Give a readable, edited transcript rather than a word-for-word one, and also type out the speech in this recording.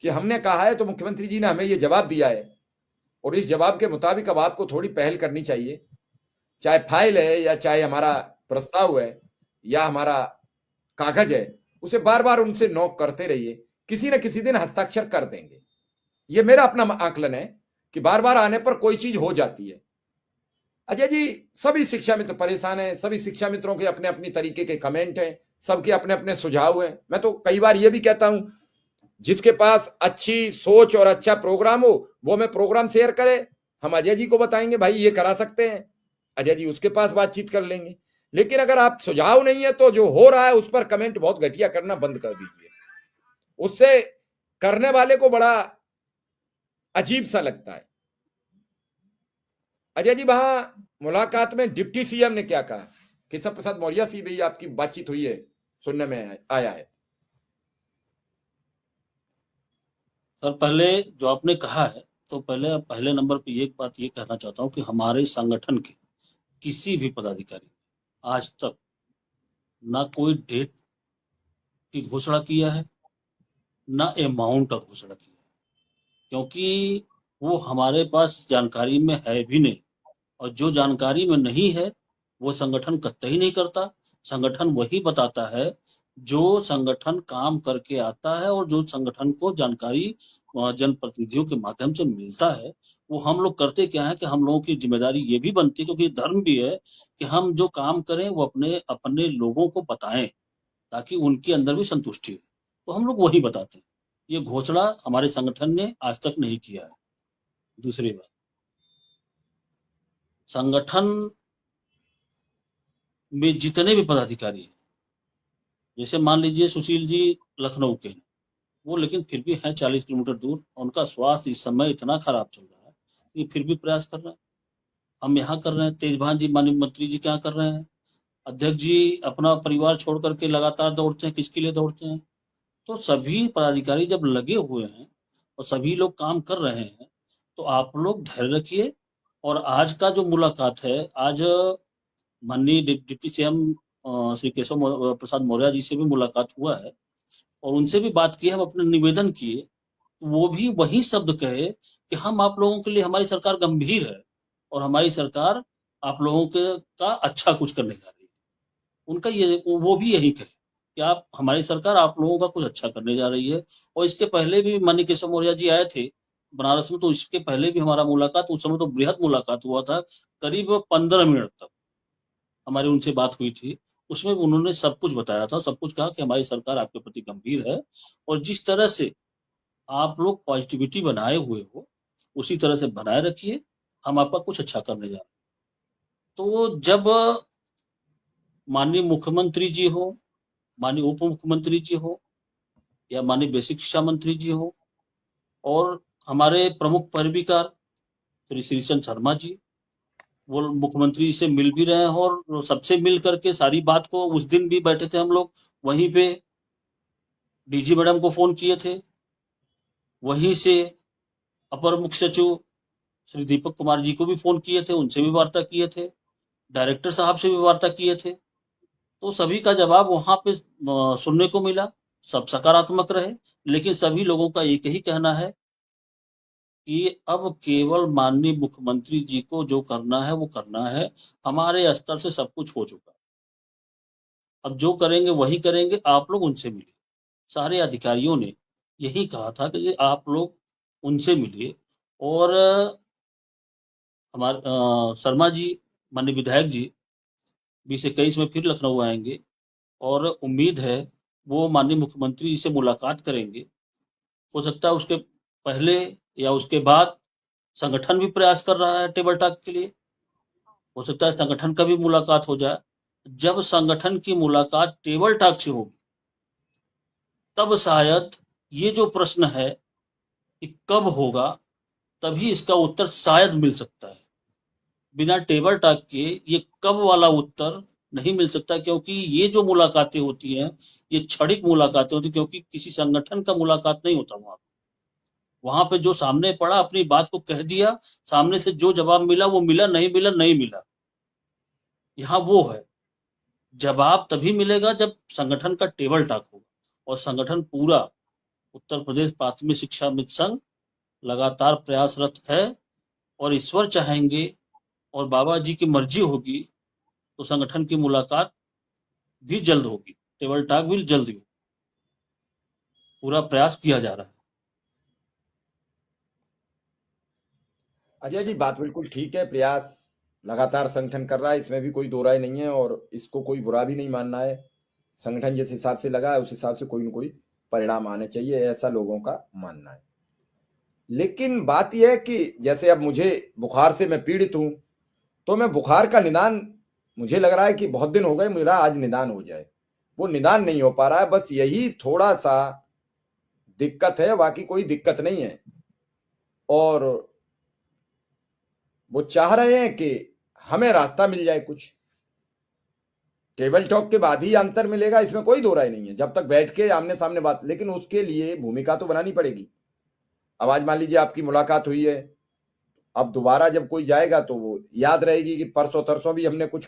कि हमने कहा है तो मुख्यमंत्री जी ने हमें ये जवाब दिया है, और इस जवाब के मुताबिक अब आपको थोड़ी पहल करनी चाहिए। चाहे फाइल है या चाहे हमारा प्रस्ताव है या हमारा कागज है, उसे बार बार उनसे नोक करते रहिए, किसी न किसी दिन हस्ताक्षर कर देंगे। ये मेरा अपना आकलन है कि बार बार आने पर कोई चीज हो जाती है। अजय जी, सभी शिक्षा मित्र परेशान हैं, सभी शिक्षा मित्रों के अपने अपनी तरीके के कमेंट हैं, सबके अपने अपने सुझाव हैं। मैं तो कई बार ये भी कहता हूं, जिसके पास अच्छी सोच और अच्छा प्रोग्राम हो वो हमें प्रोग्राम शेयर करे, हम अजय जी को बताएंगे भाई ये करा सकते हैं, अजय जी उसके पास बातचीत कर लेंगे। लेकिन अगर आप सुझाव नहीं है तो जो हो रहा है उस पर कमेंट बहुत घटिया करना बंद कर दीजिए, उससे करने वाले को बड़ा अजीब सा लगता है। अजय जी, वहां मुलाकात में डिप्टी सीएम ने क्या कहा? केशव प्रसाद मौर्य से भी आपकी बातचीत हुई है, सुनने में आया है। सर, पहले जो आपने कहा है, तो पहले नंबर पे एक बात ये कहना चाहता हूँ कि हमारे संगठन के किसी भी पदाधिकारी ने आज तक ना कोई डेट की घोषणा किया है, ना अमाउंट का घोषणा किया है, क्योंकि वो हमारे पास जानकारी में है भी नहीं। और जो जानकारी में नहीं है वो संगठन कतई नहीं करता। संगठन वही बताता है जो संगठन काम करके आता है, और जो संगठन को जानकारी जनप्रतिनिधियों के माध्यम से मिलता है, वो हम लोग करते क्या है कि हम लोगों की जिम्मेदारी ये भी बनती है, क्योंकि धर्म भी है, कि हम जो काम करें वो अपने अपने लोगों को बताएं, ताकि उनके अंदर भी संतुष्टि हो। तो हम लोग वही बताते हैं। ये घोषणा हमारे संगठन ने आज तक नहीं किया है। दूसरी बात, संगठन में जितने भी पदाधिकारी हैं, जैसे मान लीजिए सुशील जी लखनऊ के हैं, वो लेकिन फिर भी हैं 40 किलोमीटर दूर, उनका स्वास्थ्य इस समय इतना खराब चल रहा है कि फिर भी प्रयास कर रहे हैं। हम यहाँ कर रहे हैं, तेजभान जी माननीय मंत्री जी क्या कर रहे हैं, अध्यक्ष जी अपना परिवार छोड़ करके लगातार दौड़ते हैं, किसके लिए दौड़ते हैं। तो सभी पदाधिकारी जब लगे हुए हैं और सभी लोग काम कर रहे हैं, तो आप लोग धैर्य रखिए। और आज का जो मुलाकात है, आज माननीय डिप्टी सीएम श्री केशव प्रसाद मौर्य जी से भी मुलाकात हुआ है, और उनसे भी बात की, हम अपने निवेदन किए, वो भी वही शब्द कहे कि हम आप लोगों के लिए, हमारी सरकार गंभीर है और हमारी सरकार आप लोगों के का अच्छा कुछ करने जा रही है। उनका ये, वो भी यही कहे कि आप, हमारी सरकार आप लोगों का कुछ अच्छा करने जा रही है। और इसके पहले भी माननीय केशव मौर्य जी आए थे बनारस में, तो इसके पहले भी हमारा मुलाकात, उस समय तो बृहद मुलाकात हुआ था, करीब 15 मिनट तक हमारी उनसे बात हुई थी। उसमें उन्होंने सब कुछ बताया था, सब कुछ कहा कि हमारी सरकार आपके प्रति गंभीर है, और जिस तरह से आप लोग पॉजिटिविटी बनाए हुए हो उसी तरह से बनाए रखिए, हम आपका कुछ अच्छा करने जा रहे हैं। तो जब माननीय मुख्यमंत्री जी हो, माननीय उप मुख्यमंत्री जी हो, या माननीय बेसिक शिक्षा मंत्री जी हो, और हमारे प्रमुख पर्यवेक्षक श्री श्रीचंद शर्मा जी, वो मुख्यमंत्री से मिल भी रहे हैं, और सबसे मिल करके सारी बात को, उस दिन भी बैठे थे हम लोग वहीं पे, डीजी मैडम को फोन किए थे, वहीं से अपर मुख्य सचिव श्री दीपक कुमार जी को भी फोन किए थे, उनसे भी वार्ता किए थे, डायरेक्टर साहब से भी वार्ता किए थे। तो सभी का जवाब वहां पे सुनने को मिला, सब सकारात्मक रहे। लेकिन सभी लोगों का एक ही कहना है कि अब केवल माननीय मुख्यमंत्री जी को जो करना है वो करना है, हमारे स्तर से सब कुछ हो चुका है, अब जो करेंगे वही करेंगे, आप लोग उनसे मिलिए। सारे अधिकारियों ने यही कहा था कि आप लोग उनसे मिलिए। और हमारे शर्मा जी, माननीय विधायक जी 2021 में फिर लखनऊ आएंगे, और उम्मीद है वो माननीय मुख्यमंत्री जी से मुलाकात करेंगे। हो सकता है उसके पहले या उसके बाद संगठन भी प्रयास कर रहा है टेबल टॉक के लिए, हो सकता है संगठन का भी मुलाकात हो जाए। जब संगठन की मुलाकात टेबल टॉक से होगी, तब शायद ये जो प्रश्न है कि कब होगा, तभी इसका उत्तर शायद मिल सकता है। बिना टेबल टॉक के ये कब वाला उत्तर नहीं मिल सकता, क्योंकि ये जो मुलाकातें होती हैं, ये क्षणिक मुलाकातें होती हैं, क्योंकि किसी संगठन का मुलाकात नहीं होता वहां। वहां पे जो सामने पड़ा अपनी बात को कह दिया, सामने से जो जवाब मिला वो मिला, नहीं मिला नहीं मिला। यहाँ वो है, जवाब तभी मिलेगा जब संगठन का टेबल टॉक होगा और संगठन पूरा उत्तर प्रदेश प्राथमिक शिक्षा मिशन लगातार प्रयासरत है और ईश्वर चाहेंगे और बाबा जी की मर्जी होगी तो संगठन की मुलाकात भी जल्द होगी, टेबल टॉक भी जल्द होगी। पूरा प्रयास किया जा रहा है। अजय जी, बात बिल्कुल ठीक है। प्रयास लगातार संगठन कर रहा है, इसमें भी कोई दो राय नहीं है और इसको कोई बुरा भी नहीं मानना है। संगठन जिस हिसाब से लगा है उस हिसाब से कोई न कोई परिणाम आने चाहिए, ऐसा लोगों का मानना है। लेकिन बात यह है कि जैसे अब मुझे बुखार से मैं पीड़ित हूं, तो मैं बुखार का निदान, मुझे लग रहा है कि बहुत दिन हो गए, मेरा आज निदान हो जाए। वो निदान नहीं हो पा रहा है, बस यही थोड़ा सा दिक्कत है, बाकी कोई दिक्कत नहीं है। और वो चाह रहे हैं कि हमें रास्ता मिल जाए कुछ। टेबल टॉक के बाद ही अंतर मिलेगा, इसमें कोई दो राय नहीं है, जब तक बैठ के आमने सामने बात। लेकिन उसके लिए भूमिका तो बनानी पड़ेगी। अब आज मान लीजिए आपकी मुलाकात हुई है, अब दोबारा जब कोई जाएगा तो वो याद रहेगी कि परसों तरसों भी हमने कुछ